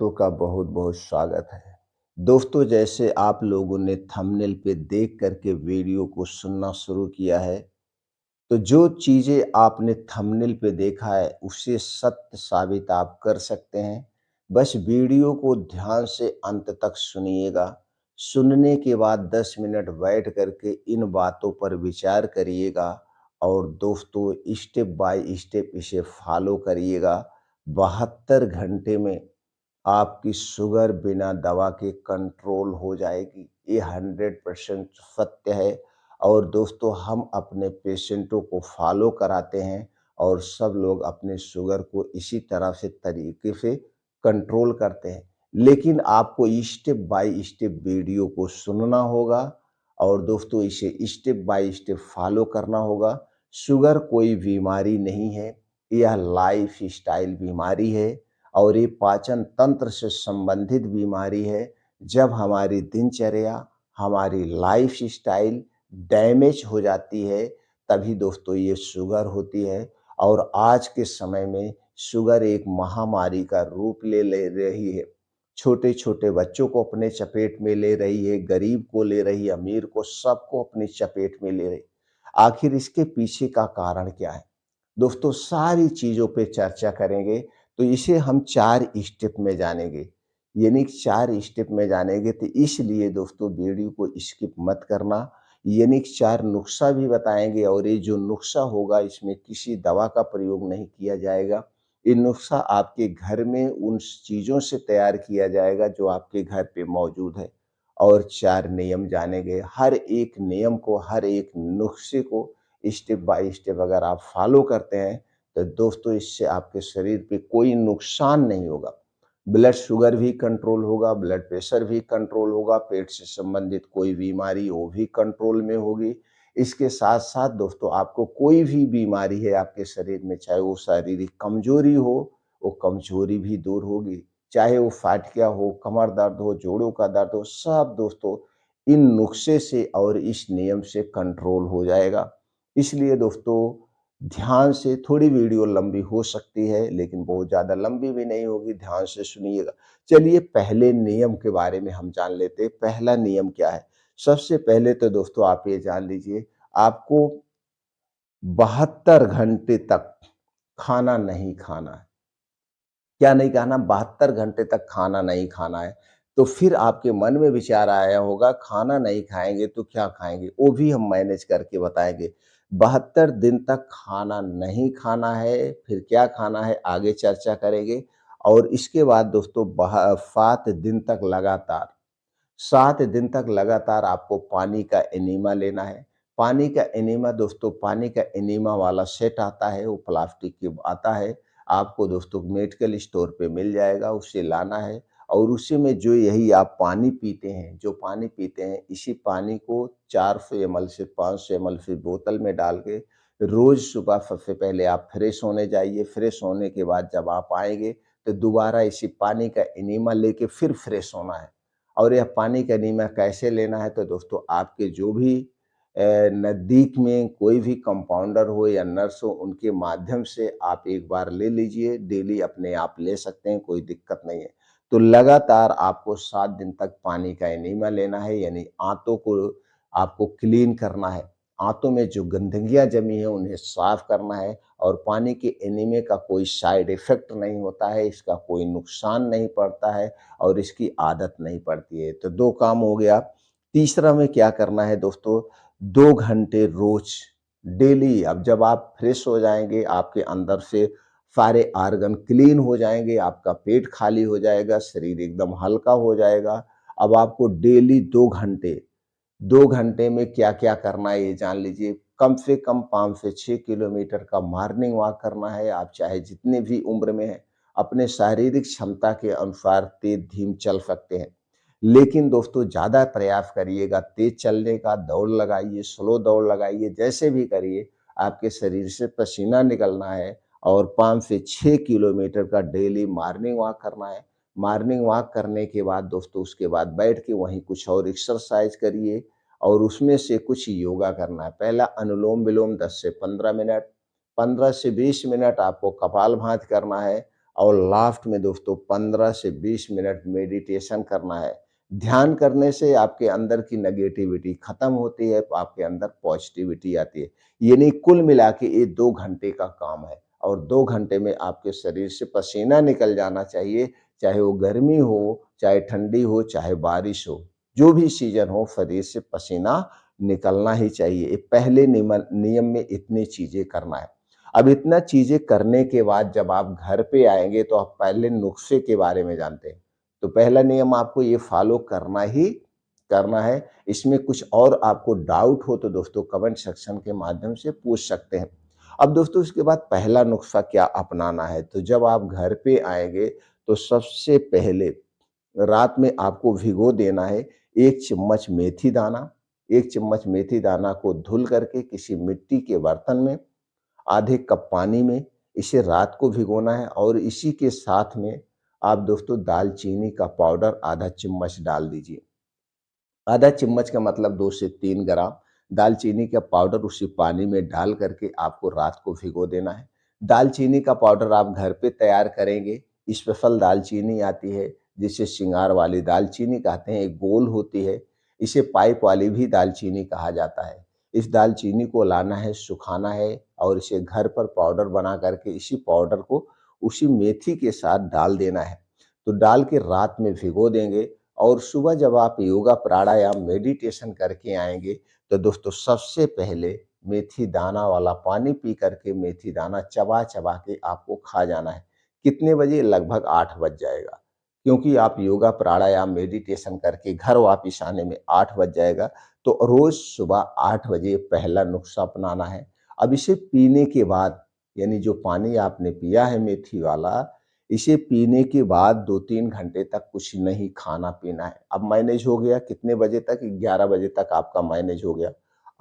दोस्तों का बहुत बहुत स्वागत है। दोस्तों, जैसे आप लोगों ने थंबनेल पे देख करके वीडियो को सुनना शुरू किया है, तो जो चीज़ें आपने थंबनेल पे देखा है उसे सत्य साबित आप कर सकते हैं। बस वीडियो को ध्यान से अंत तक सुनिएगा। सुनने के बाद 10 मिनट बैठ करके इन बातों पर विचार करिएगा और दोस्तों स्टेप बाय स्टेप इसे फॉलो करिएगा। 72 घंटे में आपकी शुगर बिना दवा के कंट्रोल हो जाएगी। ये 100% सत्य है और दोस्तों हम अपने पेशेंटों को फॉलो कराते हैं और सब लोग अपने शुगर को इसी तरह से तरीके से कंट्रोल करते हैं। लेकिन आपको स्टेप बाय स्टेप वीडियो को सुनना होगा और दोस्तों इसे स्टेप बाय स्टेप फॉलो करना होगा। शुगर कोई बीमारी नहीं है, यह लाइफ स्टाइल बीमारी है और ये पाचन तंत्र से संबंधित बीमारी है। जब हमारी दिनचर्या, हमारी लाइफ स्टाइल डैमेज हो जाती है, तभी दोस्तों ये शुगर होती है। और आज के समय में शुगर एक महामारी का रूप ले रही है। छोटे-छोटे बच्चों को अपने चपेट में ले रही है, गरीब को ले रही है, अमीर को, सबको अपनी चपेट में ले रही। आखिर इसके पीछे का कारण क्या है? दोस्तों सारी चीज़ों पे चर्चा करेंगे, तो इसे हम 4 स्टेप में जानेंगे। यानी कि 4 स्टेप में जानेंगे, तो इसलिए दोस्तों वीडियो को स्किप मत करना। यानी कि 4 नुस्ख़ा भी बताएँगे और ये जो नुस्ख़ा होगा इसमें किसी दवा का प्रयोग नहीं किया जाएगा। ये नुस्ख़ा आपके घर में उन चीज़ों से तैयार किया जाएगा जो आपके घर पे मौजूद है। और 4 नियम जानेंगे। हर एक नियम को, हर एक नुस्ख़े को स्टेप बाय स्टेप अगर आप फॉलो करते हैं, तो दोस्तों इससे आपके शरीर पे कोई नुकसान नहीं होगा। ब्लड शुगर भी कंट्रोल होगा, ब्लड प्रेशर भी कंट्रोल होगा, पेट से संबंधित कोई बीमारी वो भी कंट्रोल में होगी। इसके साथ-साथ दोस्तों आपको कोई भी बीमारी है आपके शरीर में, चाहे वो शारीरिक कमज़ोरी हो, वो कमज़ोरी भी दूर होगी। चाहे वो फाटकिया हो, कमर दर्द हो, जोड़ों का दर्द हो, सब दोस्तों इन नुस्ख़े से और इस नियम से कंट्रोल हो जाएगा। इसलिए दोस्तों ध्यान से, थोड़ी वीडियो लंबी हो सकती है लेकिन बहुत ज़्यादा लंबी भी नहीं होगी, ध्यान से सुनिएगा। चलिए पहले नियम के बारे में हम जान लेते हैं। पहला नियम क्या है? सबसे पहले तो दोस्तों आप ये जान लीजिए, आपको 72 घंटे तक खाना नहीं खाना है। क्या नहीं खाना? 72 घंटे तक खाना नहीं खाना है। तो फिर आपके मन में विचार आया होगा खाना नहीं खाएँगे तो क्या खाएँगे? वो भी हम मैनेज करके बताएँगे। 72 दिन तक खाना नहीं खाना है, फिर क्या खाना है आगे चर्चा करेंगे। और इसके बाद दोस्तों 7 दिन तक लगातार 7 दिन तक लगातार आपको पानी का एनीमा लेना है। पानी का एनीमा दोस्तों, पानी का एनीमा वाला सेट आता है, वो प्लास्टिक के आता है। आपको दोस्तों मेडिकल स्टोर पे मिल जाएगा, उसे लाना है और उसी में जो यही आप पानी पीते हैं, जो पानी पीते हैं, इसी पानी को 400 एमएल से 500 एमएल फिर बोतल में डाल के रोज़ सुबह सबसे पहले आप फ्रेश होने जाइए। फ्रेश होने के बाद जब आप आएँगे, तो दोबारा इसी पानी का एनीमा लेके फिर फ्रेश होना है। और यह पानी का एनीमा कैसे लेना है? तो दोस्तों आपके जो भी नज़दीक में कोई भी कंपाउंडर हो या नर्स हो, उनके माध्यम से आप एक बार ले लीजिए। डेली अपने आप ले सकते हैं, कोई दिक्कत नहीं है। तो लगातार आपको 7 दिन तक पानी का एनीमा लेना है, यानी आंतों को आपको क्लीन करना है। आंतों में जो गंदगियाँ जमी हैं उन्हें साफ करना है और पानी के एनीमे का कोई साइड इफ़ेक्ट नहीं होता है, इसका कोई नुकसान नहीं पड़ता है और इसकी आदत नहीं पड़ती है। तो 2 काम हो गया। तीसरा में क्या करना है दोस्तों, 2 घंटे रोज़ डेली, अब जब आप फ्रेश हो जाएँगे, आपके अंदर से सारे ऑर्गन क्लीन हो जाएँगे, आपका पेट खाली हो जाएगा, शरीर एकदम हल्का हो जाएगा। अब आपको डेली 2 घंटे में क्या-क्या करना है ये जान लीजिए। कम से कम 5 से 6 किलोमीटर का मॉर्निंग वॉक करना है। आप चाहे जितने भी उम्र में हैं, अपने शारीरिक क्षमता के अनुसार तेज़-धीम चल सकते हैं। लेकिन दोस्तों ज़्यादा प्रयास करिएगा तेज़ चलने का, दौड़ लगाइए, स्लो दौड़ लगाइए, जैसे भी करिए, आपके शरीर से पसीना निकलना है और 5 से 6 किलोमीटर का डेली मॉर्निंग वॉक करना है। मॉर्निंग वॉक करने के बाद दोस्तों उसके बाद बैठ के वहीं कुछ और एक्सरसाइज़ करिए और उसमें से कुछ योगा करना है। पहला अनुलोम-विलोम 10 से 15 मिनट, 15 से 20 मिनट आपको कपालभाति करना है और लास्ट में दोस्तों 15 से 20 मिनट मेडिटेशन करना है। ध्यान करने से आपके अंदर की नेगेटिविटी खत्म होती है, तो आपके अंदर पॉजिटिविटी आती है। यानी कुल मिला के ये 2 घंटे का काम है और 2 घंटे में आपके शरीर से पसीना निकल जाना चाहिए, चाहे वो गर्मी हो, चाहे ठंडी हो, चाहे बारिश हो। जो भी सीज़न हो, शरीर से पसीना निकलना ही चाहिए। ये पहले नियम में इतनी चीज़ें करना है। अब इतना चीज़ें करने के बाद जब आप घर पे आएँगे तो आप पहले नुस्खे के बारे में जानते हैं। तो पहला नियम आपको ये फ़ॉलो करना ही करना है। इसमें कुछ और आपको डाउट हो तो दोस्तों कमेंट सेक्शन के माध्यम से पूछ सकते हैं। अब दोस्तों इसके बाद पहला नुस्खा क्या अपनाना है, तो जब आप घर पे आएँगे तो सबसे पहले रात में आपको भिगो देना है 1 चम्मच मेथी दाना। 1 चम्मच मेथी दाना को धुल करके किसी मिट्टी के बर्तन में आधे कप पानी में इसे रात को भिगोना है और इसी के साथ में आप दोस्तों दालचीनी का पाउडर आधा चम्मच डाल दीजिए। आधा चम्मच का मतलब 2 से 3 ग्राम दालचीनी का पाउडर उसी पानी में डाल करके आपको रात को भिगो देना है। दालचीनी का पाउडर आप घर पे तैयार करेंगे, स्पेशल दालचीनी आती है जिसे सिंगार वाली दालचीनी कहते हैं, एक गोल होती है, इसे पाइप वाली भी दालचीनी कहा जाता है। इस दालचीनी को लाना है, सुखाना है और इसे घर पर पाउडर बना करके इसी पाउडर को उसी मेथी के साथ डाल देना है। तो डाल के रात में भिगो देंगे और सुबह जब आप योगा प्राणायाम मेडिटेशन करके आएँगे, तो दोस्तों सबसे पहले मेथी दाना वाला पानी पी करके मेथी दाना चबा-चबा के आपको खा जाना है। कितने बजे? लगभग 8 बज जाएगा। क्योंकि आप योगा प्राणायाम मेडिटेशन करके घर वापिस आने में 8 बज जाएगा, तो रोज़ सुबह 8 बजे पहला नुस्खा अपनाना है। अब इसे पीने के बाद यानी जो पानी आपने पिया है मेथी वाला, इसे पीने के बाद 2-3 घंटे तक कुछ नहीं खाना-पीना है। अब मैनेज हो गया कितने बजे तक? 11 बजे तक आपका मैनेज हो गया।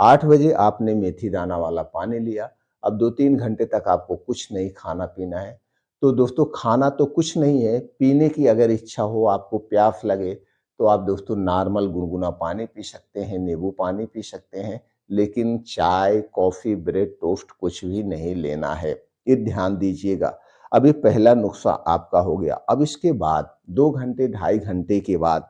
8 बजे आपने मेथी दाना वाला पानी लिया, अब 2-3 घंटे तक आपको कुछ नहीं खाना-पीना है। तो दोस्तों खाना तो कुछ नहीं है, पीने की अगर इच्छा हो, आपको प्यास लगे, तो आप दोस्तों नॉर्मल गुनगुना पानी पी सकते हैं, नींबू पानी पी सकते हैं, लेकिन चाय, कॉफ़ी, ब्रेड, टोस्ट कुछ भी नहीं लेना है। ये ध्यान दीजिएगा। अब ये पहला नुस्खा आपका हो गया। अब इसके बाद 2 घंटे, ढाई घंटे के बाद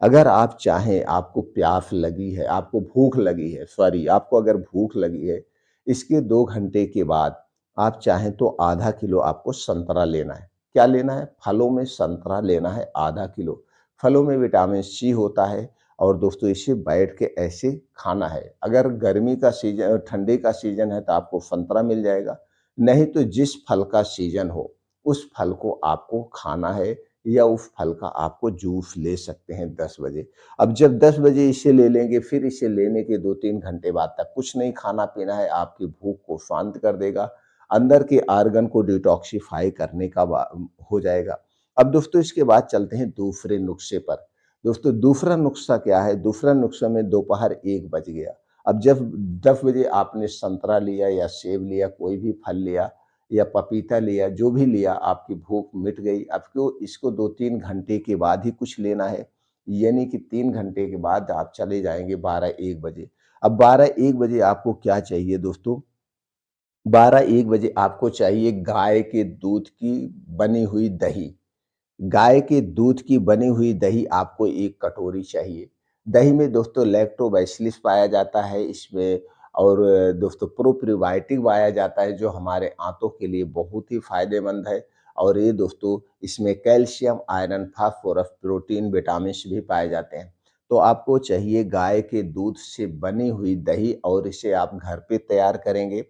अगर आप चाहें, आपको प्यास लगी है, आपको भूख लगी है, सॉरी आपको अगर भूख लगी है, इसके 2 घंटे के बाद आप चाहें तो आधा किलो आपको संतरा लेना है। क्या लेना है? फलों में संतरा लेना है आधा किलो। फलों में विटामिन सी होता है और दोस्तों इसे बैठ के ऐसे खाना है। अगर गर्मी का सीज़न ठंडी का सीज़न है तो आपको संतरा मिल जाएगा। नहीं तो जिस फल का सीजन हो, उस फल को आपको खाना है या उस फल का आपको जूस ले सकते हैं 10 बजे। अब जब 10 बजे इसे ले लेंगे, फिर इसे लेने के 2-3 घंटे बाद तक कुछ नहीं खाना-पीना है, आपकी भूख को शांत कर देगा, अंदर के ऑर्गन को डिटॉक्सिफ़ाई करने का हो जाएगा। अब दोस्तों इसके बाद चलते हैं दूसरे नुस्खे पर। दोस्तों दूसरा नुस्खा क्या है? दूसरा नुस्खा में दोपहर 1 बज गया। अब जब 10 बजे आपने संतरा लिया या सेब लिया, कोई भी फल लिया या पपीता लिया, जो भी लिया, आपकी भूख मिट गई। आपको इसको 2-3 घंटे के बाद ही कुछ लेना है, यानी कि 3 घंटे के बाद आप चले जाएँगे 12-1 बजे। अब 12-1 बजे आपको क्या चाहिए दोस्तों? 12-1 बजे आपको चाहिए गाय के दूध की बनी हुई दही। गाय के दूध की बनी हुई दही आपको 1 कटोरी चाहिए। दही में दोस्तों लैक्टोबैसिलस पाया जाता है इसमें और दोस्तों प्रोप्रीबायोटिक पाया जाता है जो हमारे आंतों के लिए बहुत ही फ़ायदेमंद है और ये दोस्तों इसमें calcium, iron, phosphorus, protein, vitamins भी पाए जाते हैं। तो आपको चाहिए गाय के दूध से बनी हुई दही और इसे आप घर पे तैयार करेंगे।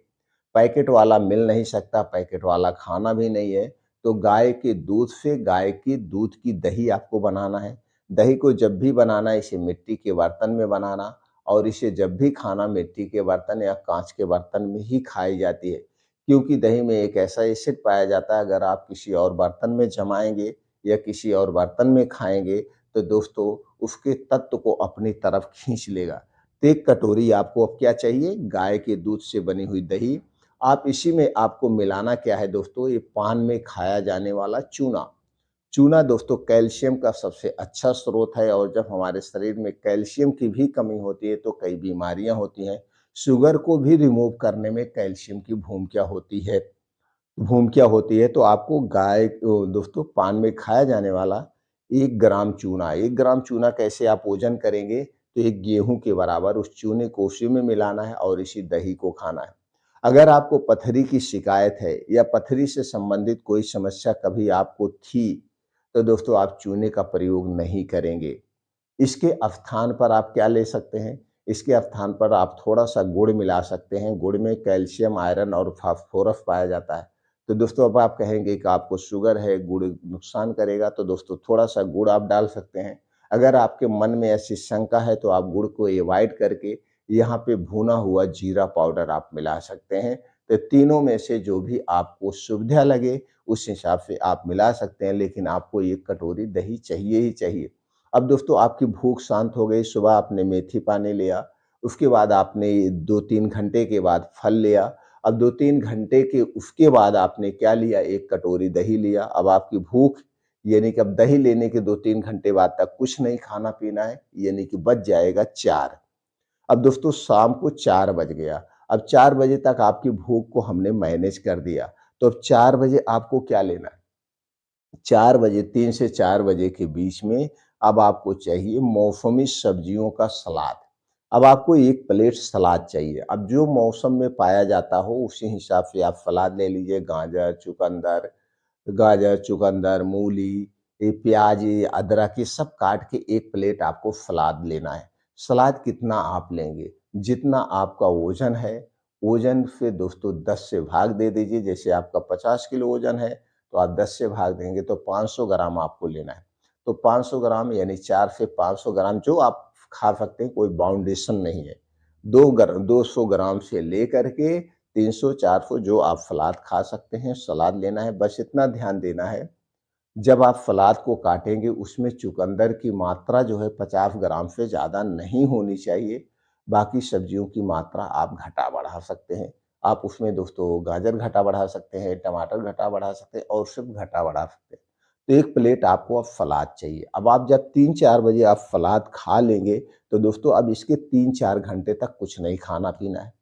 पैकेट वाला मिल नहीं सकता, पैकेट वाला खाना भी नहीं है, तो गाय के दूध से गाय की दूध की दही आपको बनाना है। दही को जब भी बनाना है इसे मिट्टी के बर्तन में बनाना और इसे जब भी खाना मिट्टी के बर्तन या काँच के बर्तन में ही खाई जाती है। क्योंकि दही में एक ऐसा एसिड पाया जाता है अगर आप किसी और बर्तन में जमाएँगे या किसी और बर्तन में खाएँगे तो दोस्तों उसके तत्व को अपनी तरफ खींच लेगा। तो 1 कटोरी आपको अब क्या चाहिए? गाय के दूध से बनी हुई दही। आप इसी में आपको मिलाना क्या है दोस्तों? ये पान में खाया जाने वाला चूना। चूना दोस्तों कैल्शियम का सबसे अच्छा स्रोत है और जब हमारे शरीर में कैल्शियम की भी कमी होती है तो कई बीमारियां होती हैं। शुगर को भी रिमूव करने में कैल्शियम की भूमिका होती है। भूम क्या होती है, तो आपको दोस्तों पान में खाया जाने वाला 1 ग्राम चूना, 1 ग्राम चूना कैसे आप ओज़न करेंगे, तो 1 गेहूँ के बराबर उस चूने को उसी में मिलाना है और इसी दही को खाना है। अगर आपको पथरी की शिकायत है या पथरी से संबंधित कोई समस्या कभी आपको थी, तो दोस्तों आप चूने का प्रयोग नहीं करेंगे। इसके स्थान पर आप क्या ले सकते हैं? इसके स्थान पर आप थोड़ा-सा गुड़ मिला सकते हैं। गुड़ में कैल्शियम, आयरन और फास्फोरस पाया जाता है। तो दोस्तों अब आप कहेंगे कि आपको शुगर है, गुड़ नुकसान करेगा, तो दोस्तों थोड़ा-सा गुड़ आप डाल सकते हैं। अगर आपके मन में ऐसी शंका है तो आप गुड़ को अवॉइड करके यहाँ पे भुना हुआ जीरा पाउडर आप मिला सकते हैं। तो तीनों में से जो भी आपको सुविधा लगे उस हिसाब से आप मिला सकते हैं, लेकिन आपको 1 कटोरी दही चाहिए ही चाहिए। अब दोस्तों आपकी भूख शांत हो गई, सुबह आपने मेथी पानी लिया, उसके बाद आपने 2-3 घंटे के बाद फल लिया। अब 2-3 घंटे के उसके बाद आपने क्या लिया, 1 कटोरी दही लिया। अब आपकी भूख यानी कि अब दही लेने के 2-3 घंटे बाद तक कुछ नहीं खाना-पीना है, यानी कि बज जाएगा 4। अब दोस्तों शाम को 4 बज गया। अब 4 बजे तक आपकी भूख को हमने मैनेज कर दिया। तो अब 4 बजे आपको क्या लेना है? 4 बजे 3 से 4 बजे के बीच में अब आपको चाहिए मौसमी सब्जियों का सलाद। अब आपको 1 प्लेट सलाद चाहिए। अब जो मौसम में पाया जाता हो उसी हिसाब से आप सलाद ले लीजिए। गाजर, चुकंदर, मूली, ये प्याज, ये अदरक, ये सब काट के 1 प्लेट आपको सलाद लेना है। सलाद कितना आप लेंगे? जितना आपका वज़न है, वज़न से दोस्तों 10 से भाग दे दीजिए। जैसे आपका 50 किलो वज़न है, तो आप 10 से भाग देंगे तो 500 ग्राम आपको लेना है। तो 500 ग्राम यानी 4 से 500 ग्राम जो आप खा सकते हैं, कोई बाउंडेशन नहीं है। 200 ग्राम से लेकर के 300-400 जो आप सलाद खा सकते हैं, सलाद लेना है। बस इतना ध्यान देना है, जब आप सलाद को काटेंगे उसमें चुकंदर की मात्रा जो है 50 ग्राम से ज़्यादा नहीं होनी चाहिए। बाकी सब्जियों की मात्रा आप घटा-बढ़ा सकते हैं। आप उसमें दोस्तों गाजर घटा-बढ़ा सकते हैं, टमाटर घटा-बढ़ा सकते हैं और सब घटा-बढ़ा सकते हैं। तो 1 प्लेट आपको अब सलाद चाहिए। अब आप जब 3-4 बजे आप सलाद खा लेंगे, तो दोस्तों अब इसके 3-4 घंटे तक कुछ नहीं खाना-पीना है।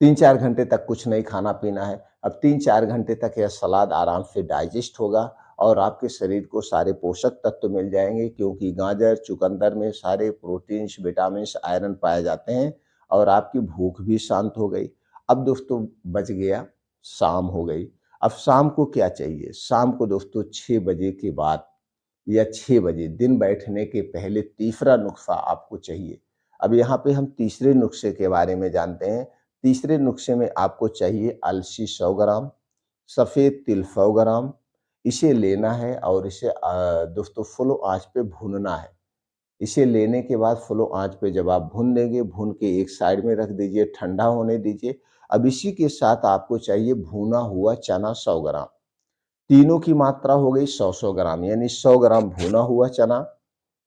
3-4 घंटे तक कुछ नहीं खाना-पीना है। अब 3-4 घंटे तक यह सलाद आराम से डाइजेस्ट होगा और आपके शरीर को सारे पोषक तत्व मिल जाएँगे, क्योंकि गाजर, चुकंदर में सारे प्रोटीन्स, विटामिन्स, आयरन पाए जाते हैं और आपकी भूख भी शांत हो गई। अब दोस्तों बज गया, शाम हो गई। अब शाम को क्या चाहिए? शाम को दोस्तों 6 बजे के बाद या 6 बजे दिन बैठने के पहले तीसरा नुस्खा आपको चाहिए। अब यहाँ पे हम तीसरे नुस्खे के बारे में जानते हैं। तीसरे नुस्खे में आपको चाहिए अलसी 100 ग्राम, सफ़ेद तिल 100 ग्राम। इसे लेना है और इसे दोस्तों फुल आँच पे भूनना है। इसे लेने के बाद स्लो आँच पे जब आप भून देंगे, भून के एक साइड में रख दीजिए, ठंडा होने दीजिए। अब इसी के साथ आपको चाहिए भुना हुआ चना 100 ग्राम। तीनों की मात्रा हो गई 100-100 ग्राम, यानी 100 ग्राम भुना हुआ चना,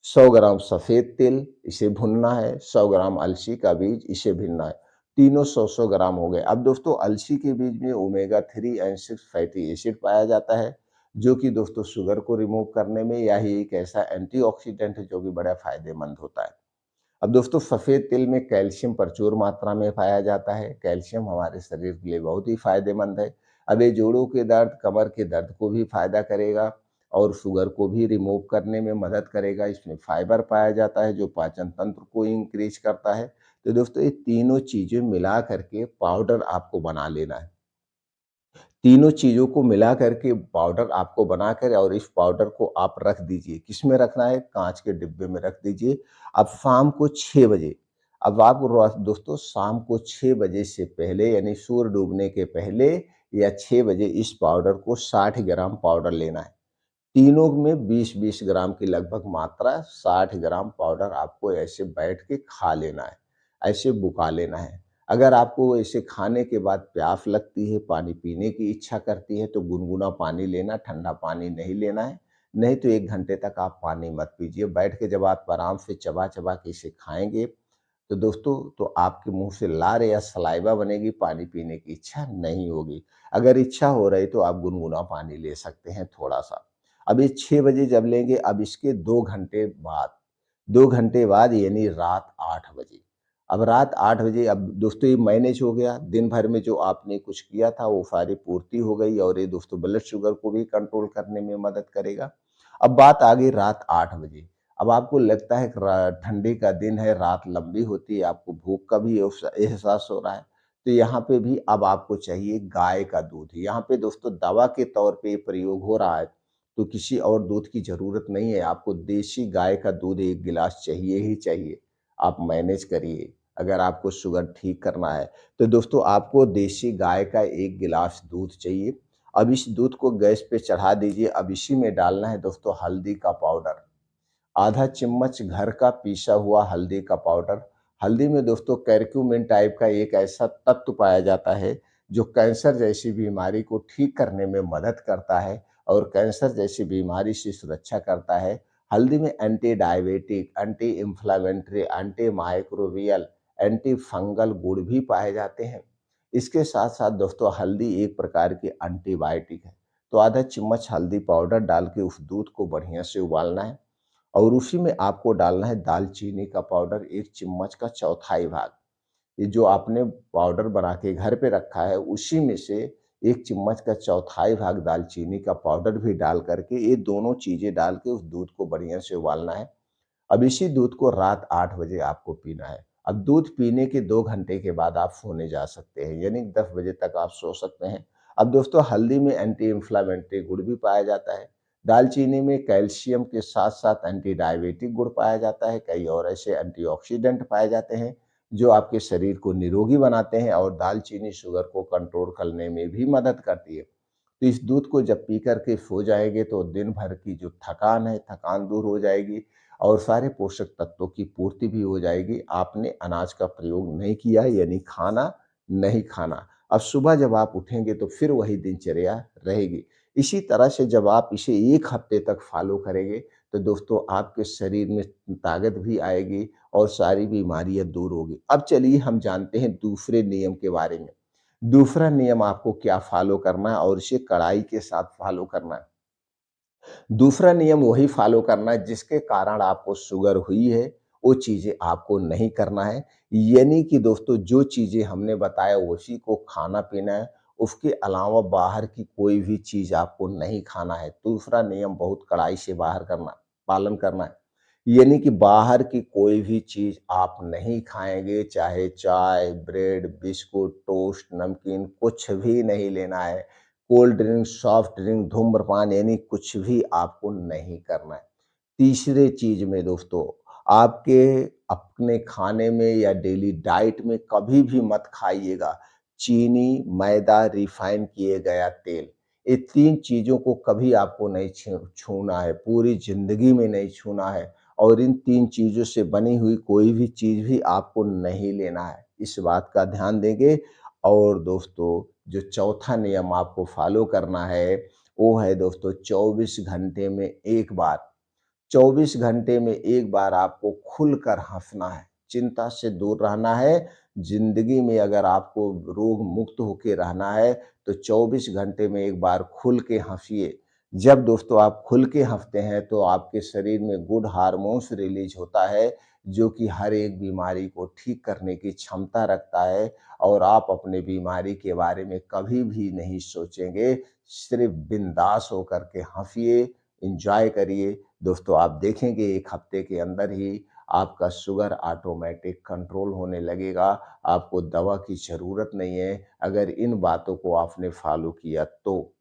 100 ग्राम सफ़ेद तिल, इसे भुनना है, 100 ग्राम अलसी का बीज, इसे भुनना है। तीनों 100-100 ग्राम हो गए। अब दोस्तों अलसी के बीज में ओमेगा 3 एंड 6 फैटी एसिड पाया जाता है, जो कि दोस्तों शुगर को रिमूव करने में यही एक ऐसा एंटीऑक्सीडेंट है जो कि बड़ा फ़ायदेमंद होता है। अब दोस्तों सफ़ेद तिल में कैल्शियम प्रचुर मात्रा में पाया जाता है। कैल्शियम हमारे शरीर के लिए बहुत ही फ़ायदेमंद है। अब ये जोड़ों के दर्द, कमर के दर्द को भी फ़ायदा करेगा और शुगर को भी रिमूव करने में मदद करेगा। इसमें फाइबर पाया जाता है जो पाचन तंत्र को इंक्रीज़ करता है। तो दोस्तों ये तीनों चीज़ें मिला कर के पाउडर आपको बना लेना है। तीनों चीज़ों को मिला करके पाउडर आपको बनाकर और इस पाउडर को आप रख दीजिए। किसमें रखना है? काँच के डिब्बे में रख दीजिए। अब शाम को 6 बजे, अब आप दोस्तों शाम को 6 बजे से पहले यानी सूर्य डूबने के पहले या 6 बजे इस पाउडर को 60 ग्राम पाउडर लेना है। तीनों में 20-20 ग्राम की लगभग मात्रा, 60 ग्राम पाउडर आपको ऐसे बैठ के खा लेना है, ऐसे बुका लेना है। अगर आपको ऐसे खाने के बाद प्यास लगती है, पानी पीने की इच्छा करती है, तो गुनगुना पानी लेना, ठंडा पानी नहीं लेना है। नहीं तो 1 घंटे तक आप पानी मत पीजिए। बैठ के जब आप आराम से चबा-चबा के इसे खाएँगे, तो दोस्तों तो आपके मुँह से लार या सलाइवा बनेगी, पानी पीने की इच्छा नहीं होगी। अगर इच्छा हो रही तो आप गुनगुना पानी ले सकते हैं थोड़ा-सा। अब ये 6 बजे जब लेंगे, अब इसके 2 घंटे बाद, 2 घंटे बाद यानी रात 8 बजे, अब रात 8 बजे अब दोस्तों ये मैनेज हो गया, दिन भर में जो आपने कुछ किया था वो सारी पूर्ति हो गई और ये दोस्तों ब्लड शुगर को भी कंट्रोल करने में मदद करेगा। अब बात आ गई रात 8 बजे, अब आपको लगता है कि ठंडी का दिन है, रात लंबी होती है, आपको भूख का भी एहसास हो रहा है, तो यहाँ पे भी अब आपको चाहिए गाय का दूध। यहाँ पे दोस्तों दवा के तौर पे प्रयोग हो रहा है, तो किसी और दूध की ज़रूरत नहीं है, आपको देशी गाय का दूध 1 गिलास चाहिए ही चाहिए। आप मैनेज करिए, अगर आपको शुगर ठीक करना है, तो दोस्तों आपको देशी गाय का 1 गिलास दूध चाहिए। अब इस दूध को गैस पे चढ़ा दीजिए, अब इसी में डालना है दोस्तों हल्दी का पाउडर। आधा चम्मच घर का पीसा हुआ हल्दी का पाउडर। हल्दी में दोस्तों करक्यूमिन टाइप का एक ऐसा तत्व पाया जाता है जो कैंसर जैसी बीमारी को ठीक करने में मदद करता है और कैंसर जैसी बीमारी से सुरक्षा करता है। हल्दी में anti diabetic, anti inflammatory, anti microbial, anti fungal गुण भी पाए जाते हैं। इसके साथ साथ दोस्तों हल्दी एक प्रकार की एंटीबायोटिक है। तो आधा चम्मच हल्दी पाउडर डाल के उस दूध को बढ़िया से उबालना है और उसी में आपको डालना है दालचीनी का पाउडर 1 चम्मच का चौथाई भाग। ये जो आपने पाउडर बना के घर पे रखा है, उसी में से 1 चम्मच का चौथाई भाग दालचीनी का पाउडर भी डाल करके ये दोनों चीज़ें डाल के उस दूध को बढ़िया से उबालना है। अब इसी दूध को रात 8 बजे आपको पीना है। अब दूध पीने के 2 घंटे के बाद आप सोने जा सकते हैं, यानी 10 बजे तक आप सो सकते हैं। अब दोस्तों हल्दी में एंटी इन्फ्लेमेटरी गुण भी पाया जाता है। दालचीनी में कैल्शियम के साथ-साथ एंटी डायबिटिक गुण पाया जाता है। कई और ऐसे एंटीऑक्सीडेंट पाए जाते हैं, जो आपके शरीर को निरोगी बनाते हैं और दालचीनी शुगर को कंट्रोल करने में भी मदद करती है। तो इस दूध को जब पी कर के सो जाएँगे तो दिन भर की जो थकान है, थकान दूर हो जाएगी और सारे पोषक तत्वों की पूर्ति भी हो जाएगी। आपने अनाज का प्रयोग नहीं किया यानी खाना नहीं खाना। अब सुबह जब आप उठेंगे तो फिर वही दिनचर्या रहेगी। इसी तरह से जब आप इसे 1 हफ्ते तक फ़ॉलो करेंगे तो दोस्तों आपके शरीर में ताकत भी आएगी और सारी बीमारियाँ दूर होगी। अब चलिए हम जानते हैं दूसरे नियम के बारे में। दूसरा नियम आपको क्या फ़ॉलो करना है और इसे कड़ाई के साथ फ़ॉलो करना है। दूसरा नियम वही फ़ॉलो करना है जिसके कारण आपको शुगर हुई है, वो चीज़ें आपको नहीं करना है। यानी कि दोस्तों जो चीज़ें हमने बताया उसी को खाना-पीना है, उसके अलावा बाहर की कोई भी चीज़ आपको नहीं खाना है। दूसरा नियम बहुत कड़ाई से बाहर करना पालन करना है। यानी कि बाहर की कोई भी चीज़ आप नहीं खाएँगे, चाहे चाय, ब्रेड, बिस्कुट, टोस्ट, नमकीन कुछ भी नहीं लेना है। कोल्ड ड्रिंक, सॉफ्ट ड्रिंक, धूम्रपान यानी कुछ भी आपको नहीं करना है। तीसरे चीज़ में दोस्तों, आपके अपने खाने में या डेली डाइट में कभी भी मत खाइएगा चीनी, मैदा, रिफाइन किए गया तेल। ये 3 चीज़ों को कभी आपको नहीं छूना है, पूरी ज़िंदगी में नहीं छूना है और इन 3 चीज़ों से बनी हुई कोई भी चीज़ भी आपको नहीं लेना है। इस बात का ध्यान देंगे और दोस्तों जो चौथा नियम आपको फ़ॉलो करना है, वो है दोस्तों 24 घंटे में 1 बार 24 घंटे में 1 बार आपको खुलकर हँसना है, चिंता से दूर रहना है। ज़िंदगी में अगर आपको रोग मुक्त होके रहना है, तो 24 घंटे में 1 बार खुल के हँसिए। जब दोस्तों आप खुल के हँसते हैं, तो आपके शरीर में गुड हार्मोन्स रिलीज़ होता है, जो कि हर एक बीमारी को ठीक करने की क्षमता रखता है और आप अपनी बीमारी के बारे में कभी भी नहीं सोचेंगे। सिर्फ़ बिंदास होकर के हँसिए, एन्जॉय करिए। दोस्तों आप देखेंगे 1 हफ्ते के अंदर ही आपका शुगर ऑटोमैटिक कंट्रोल होने लगेगा, आपको दवा की ज़रूरत नहीं है, अगर इन बातों को आपने फ़ॉलो किया तो।